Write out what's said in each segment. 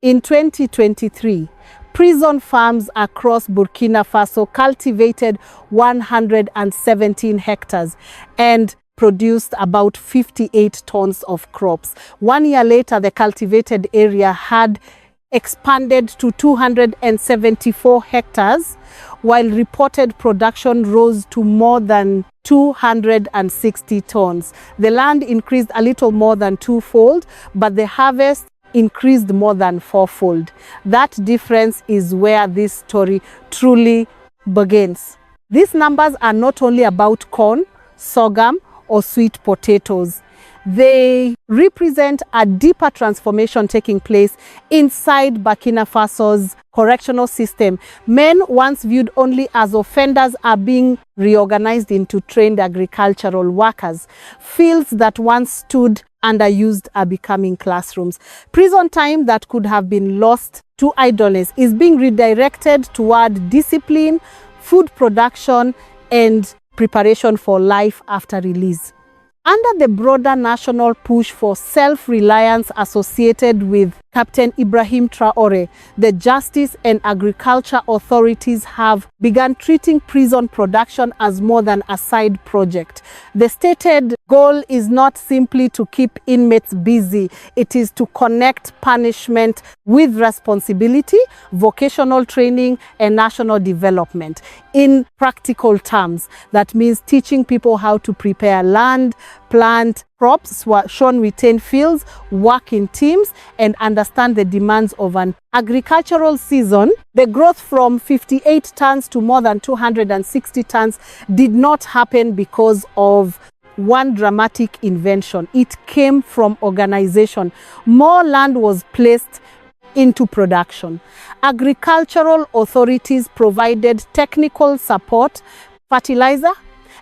In 2023, prison farms across Burkina Faso cultivated 117 hectares and produced about 58 tons of crops. 1 year later, the cultivated area had expanded to 274 hectares, while reported production rose to more than 260 tons. The land increased a little more than twofold, but the harvest increased more than fourfold. That difference is where this story truly begins. These numbers are not only about corn, sorghum, or sweet potatoes. They represent a deeper transformation taking place inside Burkina Faso's correctional system. Men once viewed only as offenders are being reorganized into trained agricultural workers. Fields that once stood underused are becoming classrooms. Prison time that could have been lost to idleness is being redirected toward discipline, food production, and preparation for life after release. Under the broader national push for self-reliance associated with Captain Ibrahim Traore, the justice and agriculture authorities have begun treating prison production as more than a side project. The stated goal is not simply to keep inmates busy, it is to connect punishment with responsibility, vocational training, and national development. In practical terms, that means teaching people how to prepare land, plant crops, shown retain fields, work in teams, and understand the demands of an agricultural season. The growth from 58 tons to more than 260 tons did not happen because of one dramatic invention. It came from organization. More land was placed into production. Agricultural authorities provided technical support, fertilizer,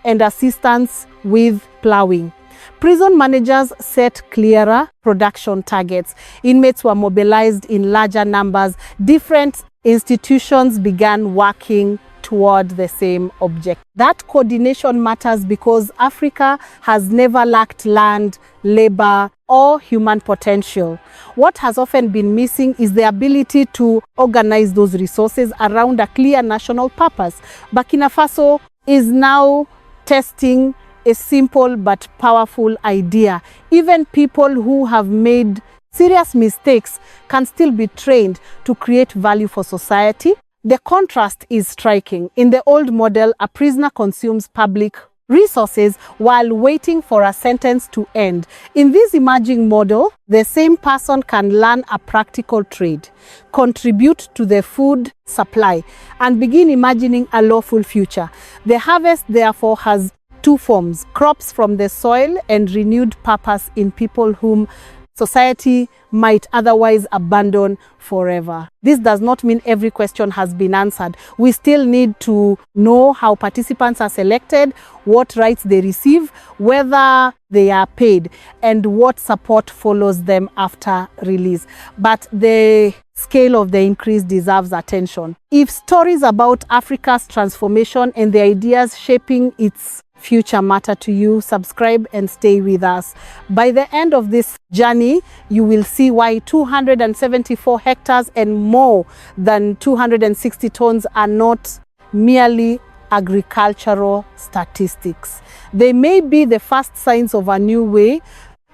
and assistance with plowing. Prison managers set clearer production targets. Inmates were mobilized in larger numbers. Different institutions began working toward the same object. That coordination matters because Africa has never lacked land, labor, or human potential. What has often been missing is the ability to organize those resources around a clear national purpose. Burkina Faso is now testing a simple but powerful idea. Even people who have made serious mistakes can still be trained to create value for society. The contrast is striking. In the old model, a prisoner consumes public resources while waiting for a sentence to end. In this emerging model, the same person can learn a practical trade, contribute to the food supply, and begin imagining a lawful future. The harvest, therefore, has two forms: crops from the soil and renewed purpose in people whom society might otherwise abandon forever. This does not mean every question has been answered. We still need to know how participants are selected, what rights they receive, whether they are paid, and what support follows them after release. But the scale of the increase deserves attention. If stories about Africa's transformation and the ideas shaping its future matter to you, subscribe and stay with us. By the end of this journey, you will see why 274 hectares and more than 260 tons are not merely agricultural statistics. They may be the first signs of a new way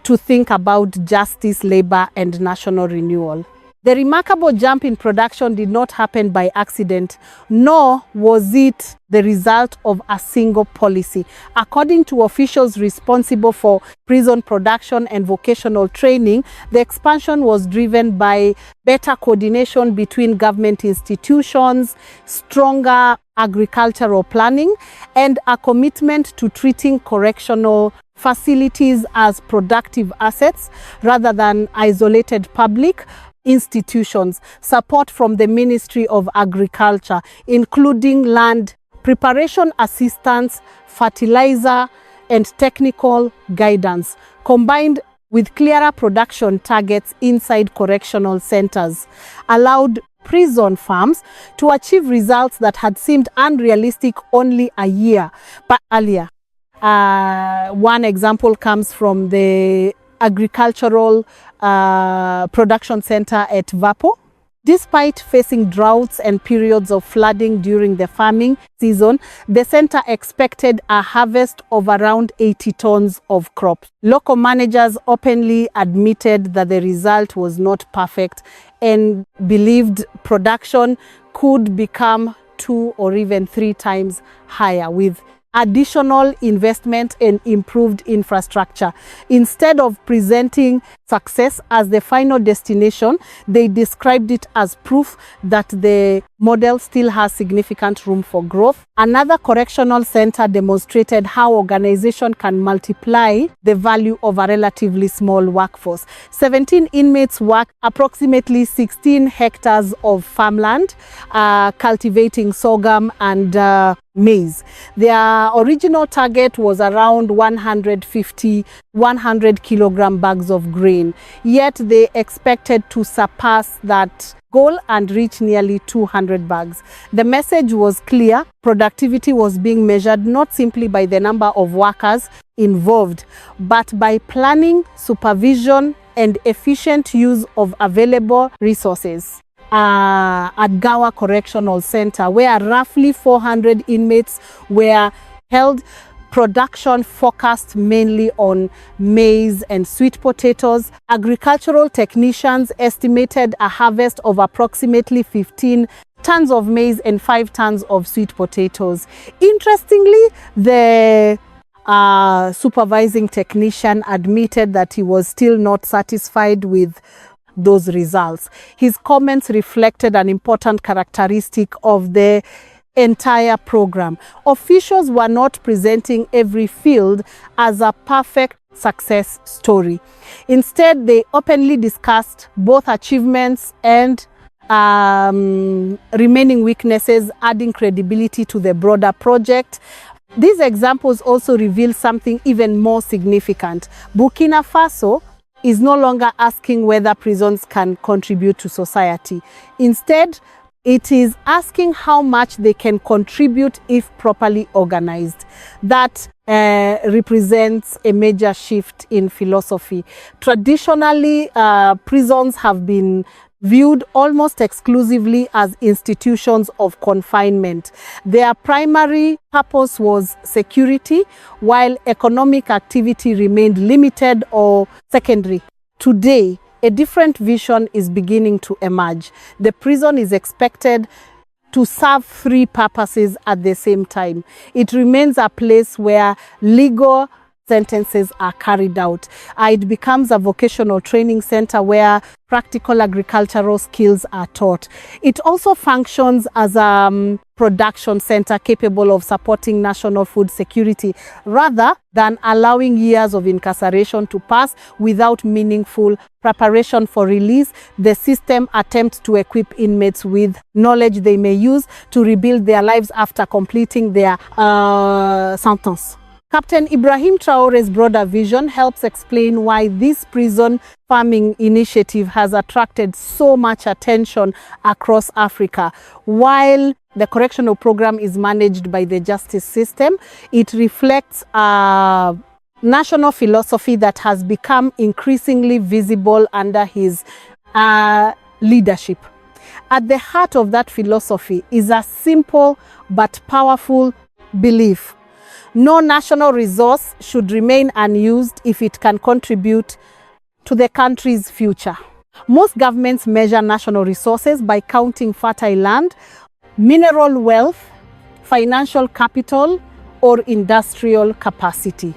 to think about justice, labor, and national renewal. The remarkable jump in production did not happen by accident, nor was it the result of a single policy. According to officials responsible for prison production and vocational training, the expansion was driven by better coordination between government institutions, stronger agricultural planning, and a commitment to treating correctional facilities as productive assets rather than isolated public institutions. Support from the Ministry of Agriculture, including land preparation assistance, fertilizer, and technical guidance, combined with clearer production targets inside correctional centers, allowed prison farms to achieve results that had seemed unrealistic only a year earlier. One example comes from the agricultural production center at Vapo. Despite facing droughts and periods of flooding during the farming season, the center expected a harvest of around 80 tons of crops. Local managers openly admitted that the result was not perfect and believed production could become 2 or even 3 times higher with additional investment and improved infrastructure. Instead of presenting success as the final destination, they described it as proof that the model still has significant room for growth. Another correctional center demonstrated how organization can multiply the value of a relatively small workforce. 17 inmates work approximately 16 hectares of farmland, cultivating sorghum and maize. Their original target was around 100 kilogram bags of grain, yet they expected to surpass that goal and reach nearly 200 bags. The message was clear. Productivity was being measured not simply by the number of workers involved, but by planning, supervision, and efficient use of available resources. At Gawa Correctional Center, where roughly 400 inmates were held, production focused mainly on maize and sweet potatoes. Agricultural technicians estimated a harvest of approximately 15 tons of maize and 5 tons of sweet potatoes. Interestingly, the supervising technician admitted that he was still not satisfied with those results. His comments reflected an important characteristic of the entire program. Officials were not presenting every field as a perfect success story. Instead, they openly discussed both achievements and remaining weaknesses, adding credibility to the broader project. These examples also reveal something even more significant. Burkina Faso is no longer asking whether prisons can contribute to society. Instead, it is asking how much they can contribute if properly organized. That represents a major shift in philosophy. Traditionally, prisons have been viewed almost exclusively as institutions of confinement. Their primary purpose was security, while economic activity remained limited or secondary. Today, a different vision is beginning to emerge. The prison is expected to serve 3 purposes at the same time. It remains a place where legal sentences are carried out. It becomes a vocational training center where practical agricultural skills are taught. It also functions as a production center capable of supporting national food security, rather than allowing years of incarceration to pass without meaningful preparation for release. The system attempts to equip inmates with knowledge they may use to rebuild their lives after completing their sentence. Captain Ibrahim Traore's broader vision helps explain why this prison farming initiative has attracted so much attention across Africa. While the correctional program is managed by the justice system, it reflects a national philosophy that has become increasingly visible under his leadership. At the heart of that philosophy is a simple but powerful belief. No national resource should remain unused if it can contribute to the country's future. Most governments measure national resources by counting fertile land, mineral wealth, financial capital, or industrial capacity.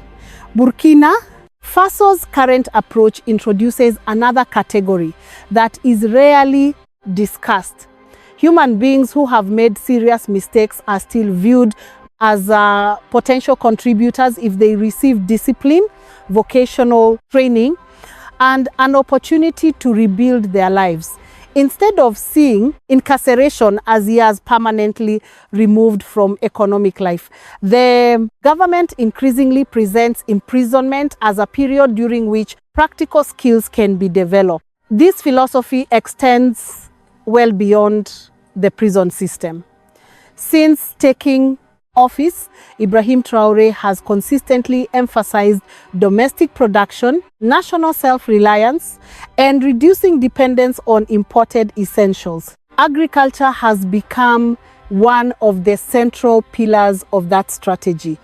Burkina Faso's current approach introduces another category that is rarely discussed. Human beings who have made serious mistakes are still viewed as potential contributors if they receive discipline, vocational training, and an opportunity to rebuild their lives. Instead of seeing incarceration as years permanently removed from economic life, the government increasingly presents imprisonment as a period during which practical skills can be developed. This philosophy extends well beyond the prison system. Since taking office, Ibrahim Traore has consistently emphasized domestic production, national self-reliance, and reducing dependence on imported essentials. Agriculture has become one of the central pillars of that strategy.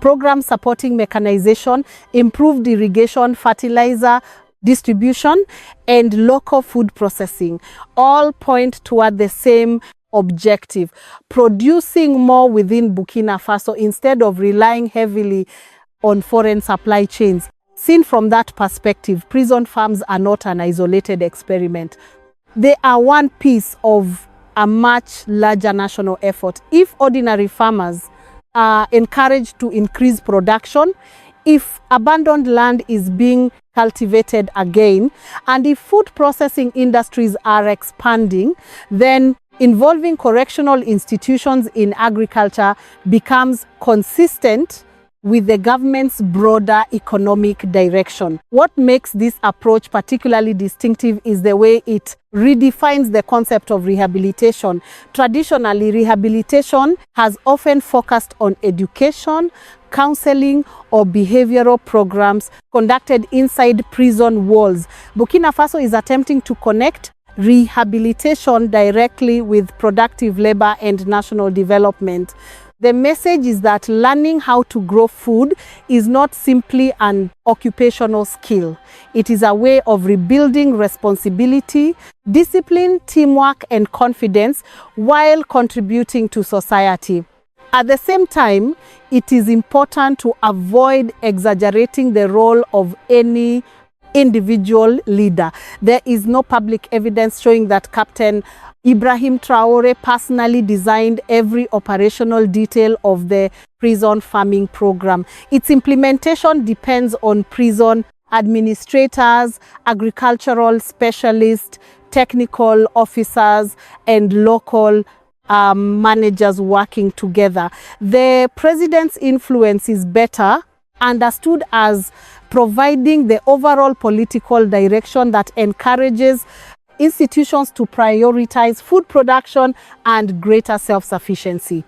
Programs supporting mechanization, improved irrigation, fertilizer distribution, and local food processing all point toward the same objective: producing more within Burkina Faso instead of relying heavily on foreign supply chains. Seen from that perspective, prison farms are not an isolated experiment. They are one piece of a much larger national effort. If ordinary farmers are encouraged to increase production, if abandoned land is being cultivated again, and if food processing industries are expanding, then involving correctional institutions in agriculture becomes consistent with the government's broader economic direction. What makes this approach particularly distinctive is the way it redefines the concept of rehabilitation. Traditionally, rehabilitation has often focused on education, counseling, or behavioral programs conducted inside prison walls. Burkina Faso is attempting to connect rehabilitation directly with productive labor and national development. The message is that learning how to grow food is not simply an occupational skill. It is a way of rebuilding responsibility, discipline, teamwork, and confidence while contributing to society. At the same time, it is important to avoid exaggerating the role of any individual leader. There is no public evidence showing that Captain Ibrahim Traore personally designed every operational detail of the prison farming program. Its implementation depends on prison administrators, agricultural specialists, technical officers, and local managers working together. The president's influence is better understood as providing the overall political direction that encourages institutions to prioritize food production and greater self-sufficiency.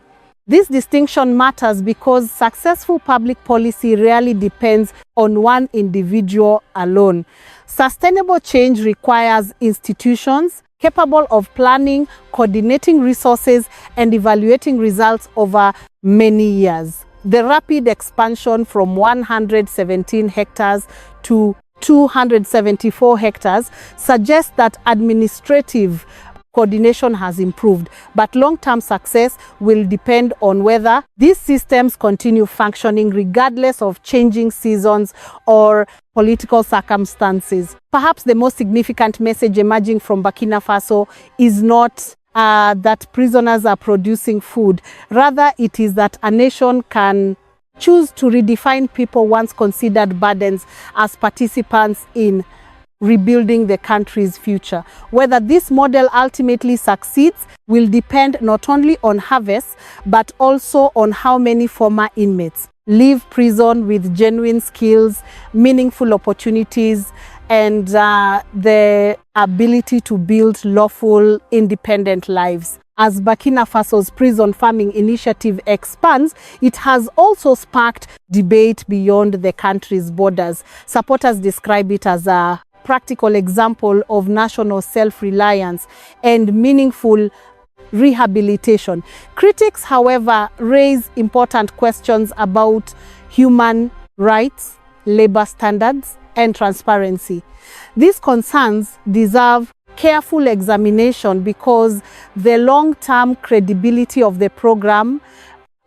This distinction matters because successful public policy rarely depends on one individual alone. Sustainable change requires institutions capable of planning, coordinating resources, and evaluating results over many years. The rapid expansion from 117 hectares to 274 hectares suggests that administrative coordination has improved, but long-term success will depend on whether these systems continue functioning regardless of changing seasons or political circumstances. Perhaps the most significant message emerging from Burkina Faso is not that prisoners are producing food. Rather, it is that a nation can choose to redefine people once considered burdens as participants in rebuilding the country's future. Whether this model ultimately succeeds will depend not only on harvest, but also on how many former inmates leave prison with genuine skills, meaningful opportunities, and the ability to build lawful, independent lives. As Burkina Faso's prison farming initiative expands, it has also sparked debate beyond the country's borders. Supporters describe it as a practical example of national self-reliance and meaningful rehabilitation. Critics, however, raise important questions about human rights, labor standards, and transparency. These concerns deserve careful examination because the long-term credibility of the program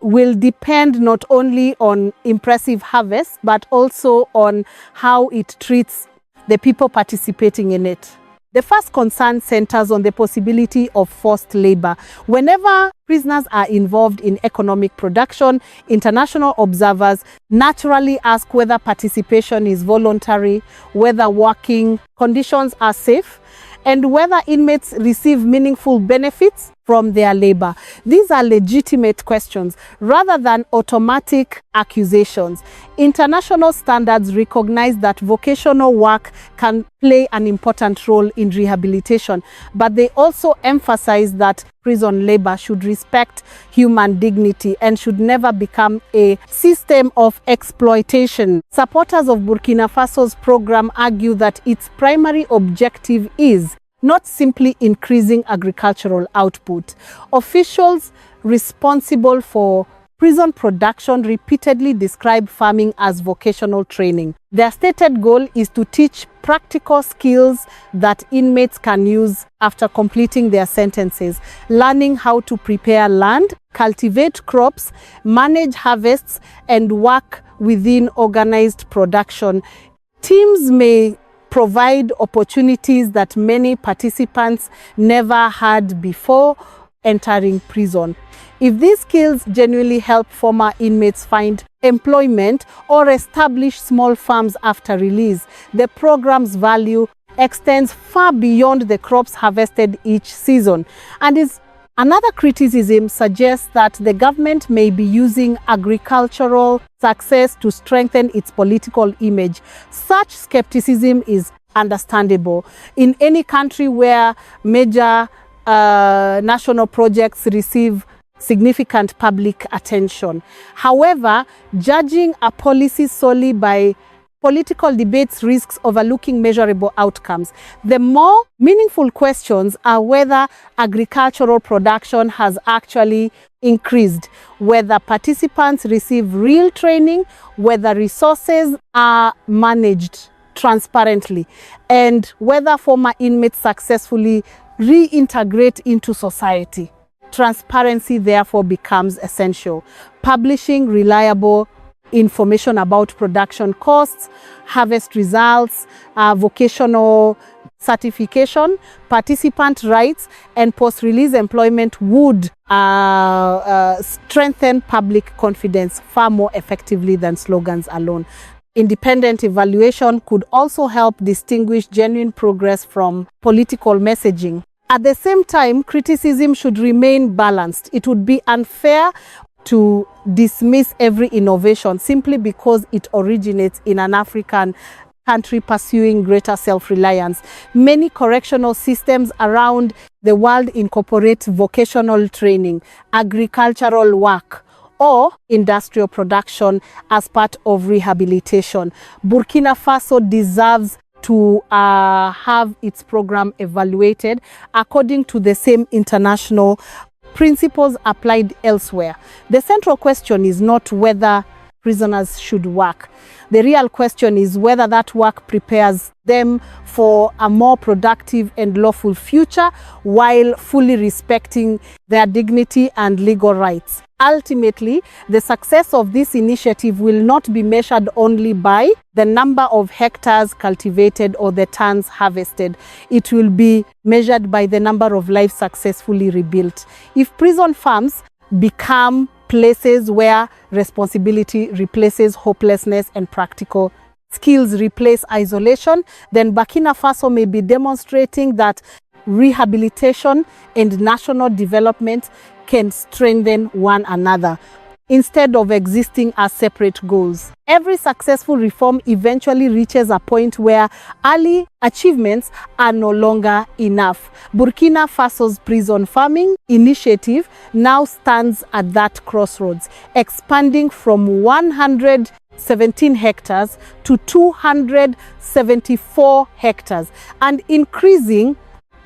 will depend not only on impressive harvests, but also on how it treats the people participating in it. The first concern centers on the possibility of forced labor. Whenever prisoners are involved in economic production, international observers naturally ask whether participation is voluntary, whether working conditions are safe, and whether inmates receive meaningful benefits from their labor? These are legitimate questions rather than automatic accusations. International standards recognize that vocational work can play an important role in rehabilitation, but they also emphasize that prison labor should respect human dignity and should never become a system of exploitation. Supporters of Burkina Faso's program argue that its primary objective is not simply increasing agricultural output. Officials responsible for prison production repeatedly describe farming as vocational training. Their stated goal is to teach practical skills that inmates can use after completing their sentences, learning how to prepare land, cultivate crops, manage harvests, and work within organized production. Teams may provide opportunities that many participants never had before entering prison. If these skills genuinely help former inmates find employment or establish small farms after release, the program's value extends far beyond the crops harvested each season. Another criticism suggests that the government may be using agricultural success to strengthen its political image. Such skepticism is understandable. In any country where major national projects receive significant public attention. However, judging a policy solely by political debates risks overlooking measurable outcomes. The more meaningful questions are whether agricultural production has actually increased, whether participants receive real training, whether resources are managed transparently, and whether former inmates successfully reintegrate into society. Transparency therefore becomes essential. Publishing reliable information about production costs, harvest results, vocational certification, participant rights, and post-release employment would strengthen public confidence far more effectively than slogans alone. Independent evaluation could also help distinguish genuine progress from political messaging. At the same time, criticism should remain balanced. It would be unfair to dismiss every innovation simply because it originates in an African country pursuing greater self-reliance. Many correctional systems around the world incorporate vocational training, agricultural work, or industrial production as part of rehabilitation. Burkina Faso deserves to have its program evaluated according to the same international principles applied elsewhere. The central question is not whether prisoners should work. The real question is whether that work prepares them for a more productive and lawful future while fully respecting their dignity and legal rights. Ultimately, the success of this initiative will not be measured only by the number of hectares cultivated or the tons harvested. It will be measured by the number of lives successfully rebuilt. If prison farms become places where responsibility replaces hopelessness and practical skills replace isolation, then Burkina Faso may be demonstrating that rehabilitation and national development can strengthen one another instead of existing as separate goals. Every successful reform eventually reaches a point where early achievements are no longer enough. Burkina Faso's prison farming initiative now stands at that crossroads, expanding from 117 hectares to 274 hectares and increasing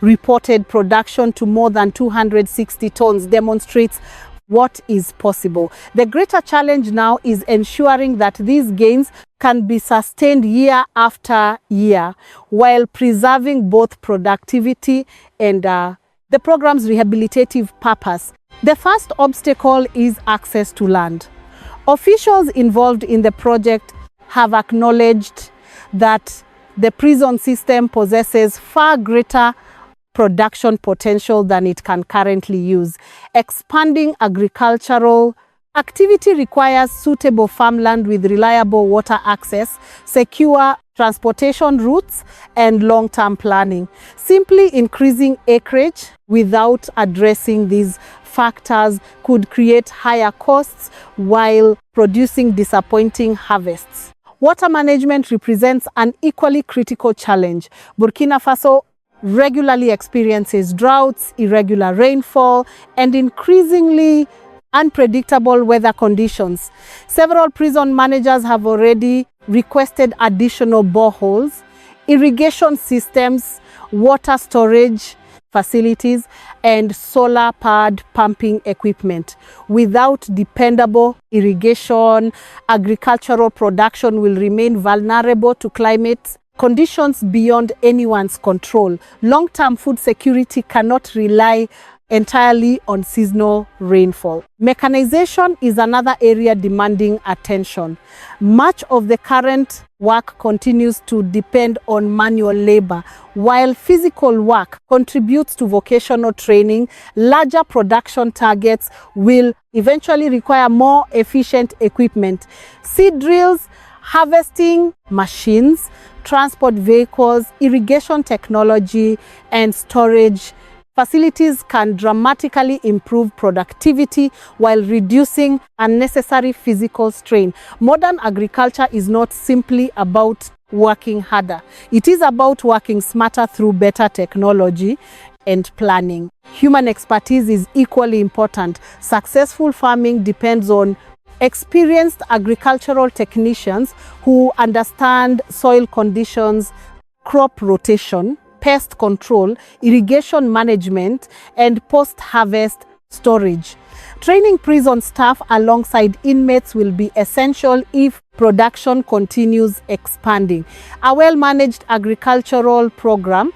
reported production to more than 260 tons demonstrates what is possible. The greater challenge now is ensuring that these gains can be sustained year after year while preserving both productivity and the program's rehabilitative purpose. The first obstacle is access to land. Officials involved in the project have acknowledged that the prison system possesses far greater production potential than it can currently use. Expanding agricultural activity requires suitable farmland with reliable water access, secure transportation routes, and long-term planning. Simply increasing acreage without addressing these factors could create higher costs while producing disappointing harvests. Water management represents an equally critical challenge. Burkina Faso regularly experiences droughts, irregular rainfall, and increasingly unpredictable weather conditions. Several prison managers have already requested additional boreholes, irrigation systems, water storage facilities, and solar-powered pumping equipment. Without dependable irrigation, agricultural production will remain vulnerable to climate conditions beyond anyone's control. Long-term food security cannot rely entirely on seasonal rainfall. Mechanization is another area demanding attention. Much of the current work continues to depend on manual labor. While physical work contributes to vocational training, larger production targets will eventually require more efficient equipment. Seed drills, harvesting machines, transport vehicles, irrigation technology, and storage facilities can dramatically improve productivity while reducing unnecessary physical strain. Modern agriculture is not simply about working harder. It is about working smarter through better technology and planning. Human expertise is equally important. Successful farming depends on experienced agricultural technicians who understand soil conditions, crop rotation, pest control, irrigation management, and post-harvest storage. Training prison staff alongside inmates will be essential if production continues expanding. A well-managed agricultural program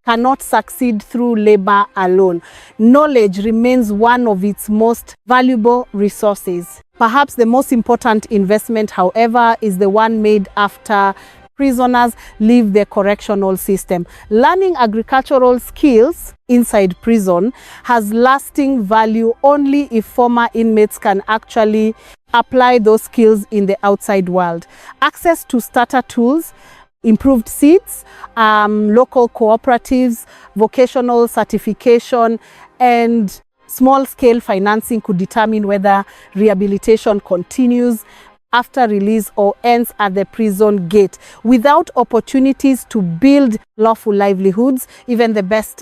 cannot succeed through labor alone. Knowledge remains one of its most valuable resources. Perhaps the most important investment, however, is the one made after prisoners leave the correctional system. Learning agricultural skills inside prison has lasting value only if former inmates can actually apply those skills in the outside world. Access to starter tools, improved seats, local cooperatives, vocational certification, and small-scale financing could determine whether rehabilitation continues after release or ends at the prison gate. Without opportunities to build lawful livelihoods, even the best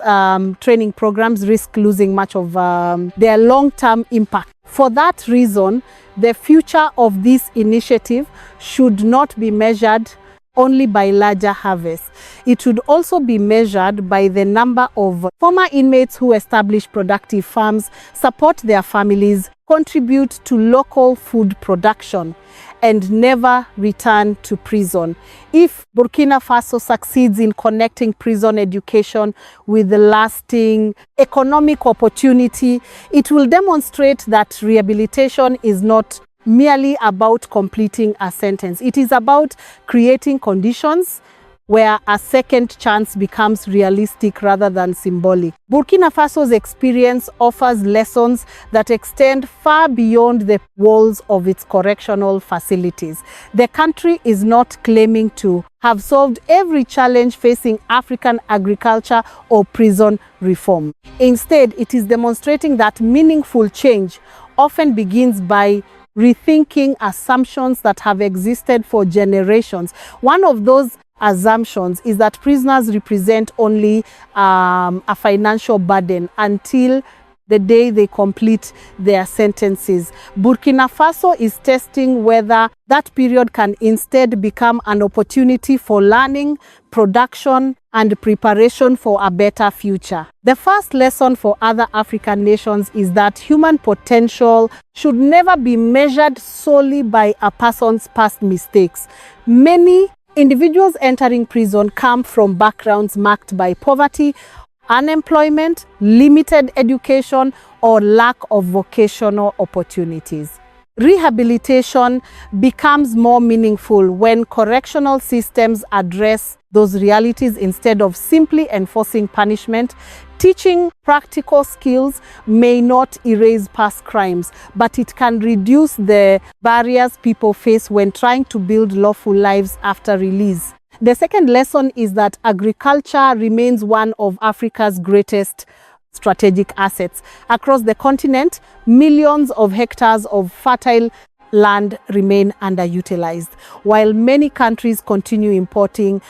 training programs risk losing much of their long-term impact. For that reason, the future of this initiative should not be measured only by larger harvests. It should also be measured by the number of former inmates who establish productive farms, support their families, contribute to local food production, and never return to prison. If Burkina Faso succeeds in connecting prison education with lasting economic opportunity, it will demonstrate that rehabilitation is not merely about completing a sentence. It is about creating conditions where a second chance becomes realistic rather than symbolic. Burkina Faso's experience offers lessons that extend far beyond the walls of its correctional facilities. The country is not claiming to have solved every challenge facing African agriculture or prison reform. Instead, it is demonstrating that meaningful change often begins by rethinking assumptions that have existed for generations. One of those assumptions is that prisoners represent only a financial burden until the day they complete their sentences. Burkina Faso is testing whether that period can instead become an opportunity for learning, production, and preparation for a better future. The first lesson for other African nations is that human potential should never be measured solely by a person's past mistakes. Many individuals entering prison come from backgrounds marked by poverty, unemployment, limited education, or lack of vocational opportunities. Rehabilitation becomes more meaningful when correctional systems address those realities instead of simply enforcing punishment. Teaching practical skills may not erase past crimes, but it can reduce the barriers people face when trying to build lawful lives after release. The second lesson is that agriculture remains one of Africa's greatest strategic assets. Across the continent, millions of hectares of fertile land remain underutilized. While many countries continue importing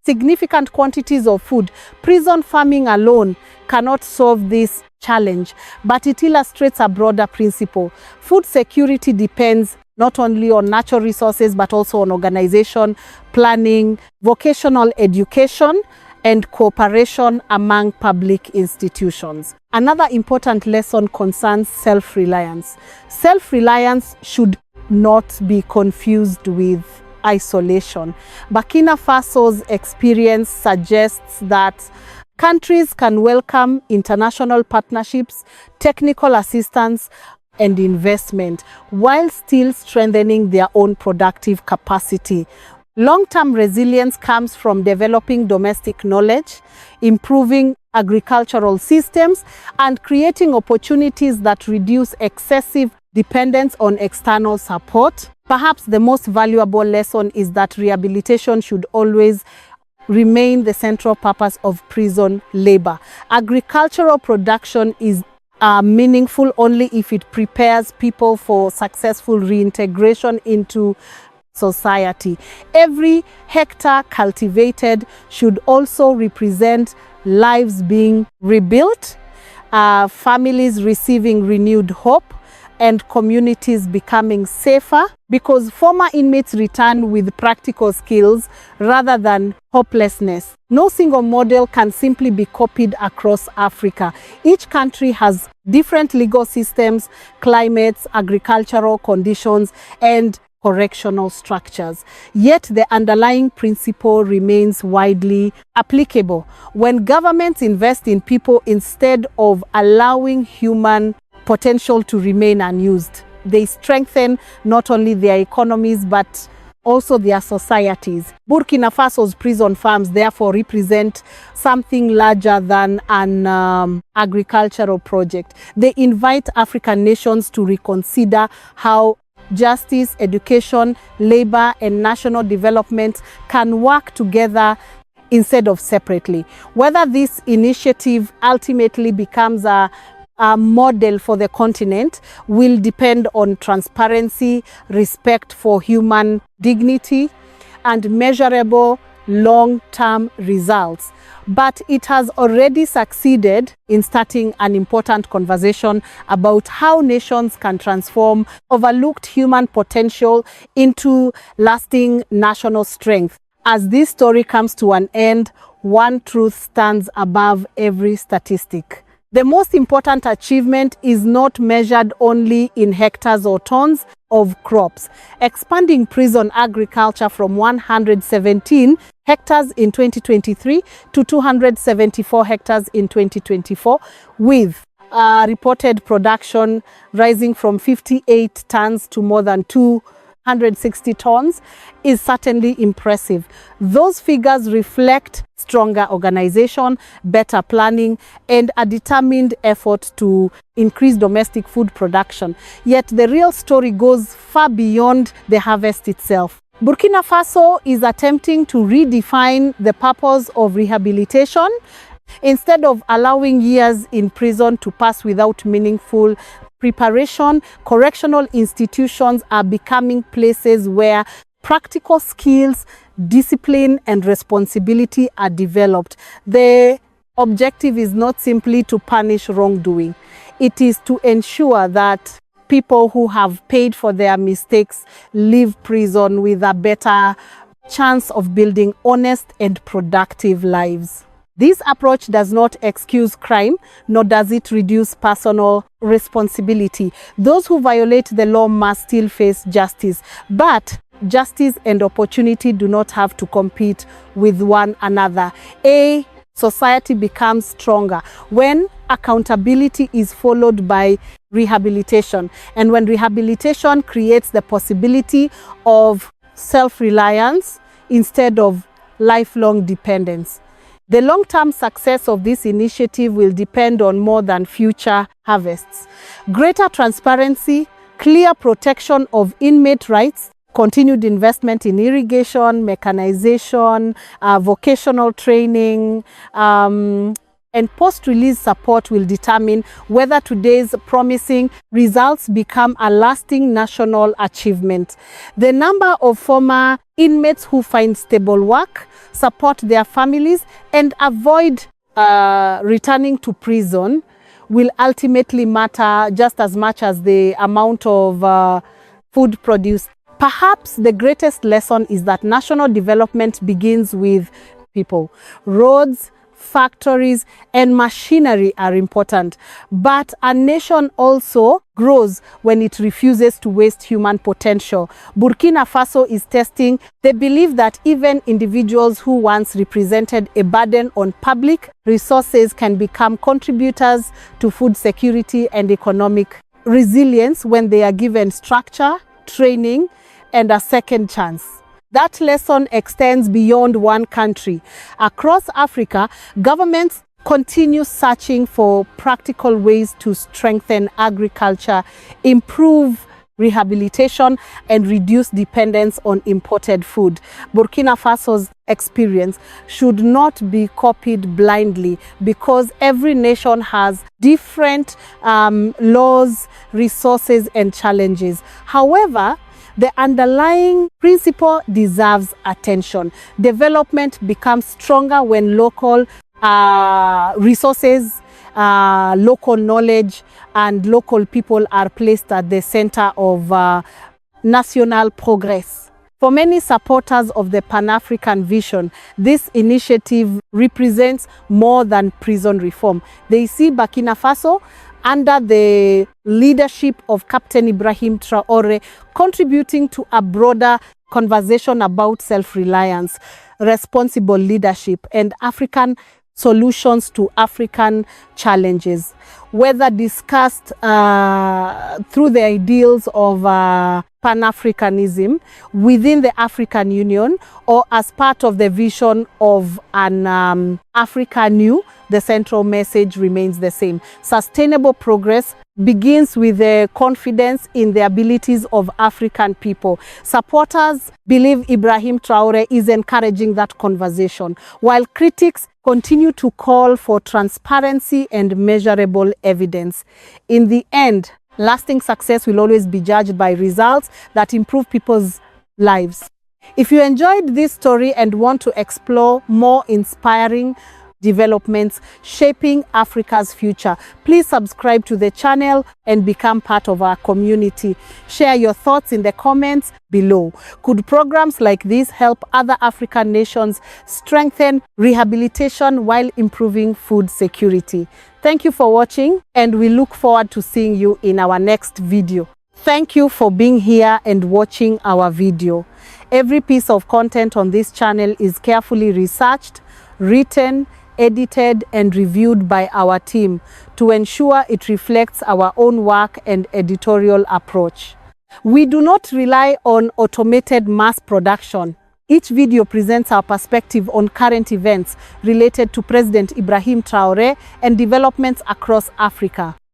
significant quantities of food, prison farming alone cannot solve this challenge, but it illustrates a broader principle. Food security depends not only on natural resources, but also on organization, planning, vocational education, and cooperation among public institutions. Another important lesson concerns self-reliance. Self-reliance should not be confused with isolation. Burkina Faso's experience suggests that countries can welcome international partnerships, technical assistance, and investment while still strengthening their own productive capacity. Long-term resilience comes from developing domestic knowledge, improving agricultural systems, and creating opportunities that reduce excessive dependence on external support. Perhaps the most valuable lesson is that rehabilitation should always remain the central purpose of prison labor. Agricultural production is meaningful only if it prepares people for successful reintegration into society. Every hectare cultivated should also represent lives being rebuilt, families receiving renewed hope, and communities becoming safer, because former inmates return with practical skills rather than hopelessness. No single model can simply be copied across Africa. Each country has different legal systems, climates, agricultural conditions, and correctional structures. Yet the underlying principle remains widely applicable. When governments invest in people instead of allowing human potential to remain unused, they strengthen not only their economies but also their societies. Burkina Faso's prison farms therefore represent something larger than an agricultural project. They invite African nations to reconsider how justice, education, labor, and national development can work together instead of separately. Whether this initiative ultimately becomes a model for the continent will depend on transparency, respect for human dignity, and measurable long-term results. But it has already succeeded in starting an important conversation about how nations can transform overlooked human potential into lasting national strength. As this story comes to an end, one truth stands above every statistic. The most important achievement is not measured only in hectares or tons of crops. Expanding prison agriculture from 117 hectares in 2023 to 274 hectares in 2024, with reported production rising from 58 tons to more than 260 tons, is certainly impressive. Those figures reflect stronger organization, better planning, and a determined effort to increase domestic food production. Yet the real story goes far beyond the harvest itself. Burkina Faso is attempting to redefine the purpose of rehabilitation. Instead of allowing years in prison to pass without meaningful preparation, correctional institutions are becoming places where practical skills, discipline, and responsibility are developed. The objective is not simply to punish wrongdoing. It is to ensure that people who have paid for their mistakes leave prison with a better chance of building honest and productive lives. This approach does not excuse crime, nor does it reduce personal responsibility. Those who violate the law must still face justice, but justice and opportunity do not have to compete with one another. A society becomes stronger when accountability is followed by rehabilitation, and when rehabilitation creates the possibility of self-reliance instead of lifelong dependence. The long-term success of this initiative will depend on more than future harvests. Greater transparency, clear protection of inmate rights, continued investment in irrigation, mechanization, vocational training, and post-release support will determine whether today's promising results become a lasting national achievement. The number of former inmates who find stable work, support their families, and avoid returning to prison will ultimately matter just as much as the amount of food produced. Perhaps the greatest lesson is that national development begins with people. Roads, factories, and machinery are important, but a nation also grows when it refuses to waste human potential. Burkina Faso is testing the belief that even individuals who once represented a burden on public resources can become contributors to food security and economic resilience when they are given structure, training, and a second chance. That lesson extends beyond one country. Across Africa, governments continue searching for practical ways to strengthen agriculture, improve rehabilitation, and reduce dependence on imported food. Burkina Faso's experience should not be copied blindly because every nation has different laws, resources, and challenges. However, the underlying principle deserves attention. Development becomes stronger when local resources, local knowledge, and local people are placed at the center of national progress. For many supporters of the Pan-African vision, this initiative represents more than prison reform. They see Burkina Faso under the leadership of Captain Ibrahim Traore, contributing to a broader conversation about self-reliance, responsible leadership, and African solutions to African challenges, whether discussed through the ideals of Pan-Africanism within the African Union or as part of the vision of an Africa New. The central message remains the same. Sustainable progress begins with the confidence in the abilities of African people. Supporters believe Ibrahim Traore is encouraging that conversation, while critics continue to call for transparency and measurable evidence. In the end, lasting success will always be judged by results that improve people's lives. If you enjoyed this story and want to explore more inspiring developments shaping Africa's future, please subscribe to the channel and become part of our community. Share your thoughts in the comments below. Could programs like this help other African nations strengthen rehabilitation while improving food security? Thank you for watching, and we look forward to seeing you in our next video. Thank you for being here and watching our video. Every piece of content on this channel is carefully researched, written, edited, and reviewed by our team to ensure it reflects our own work and editorial approach. We do not rely on automated mass production. Each video presents our perspective on current events related to President Ibrahim Traore and developments across Africa.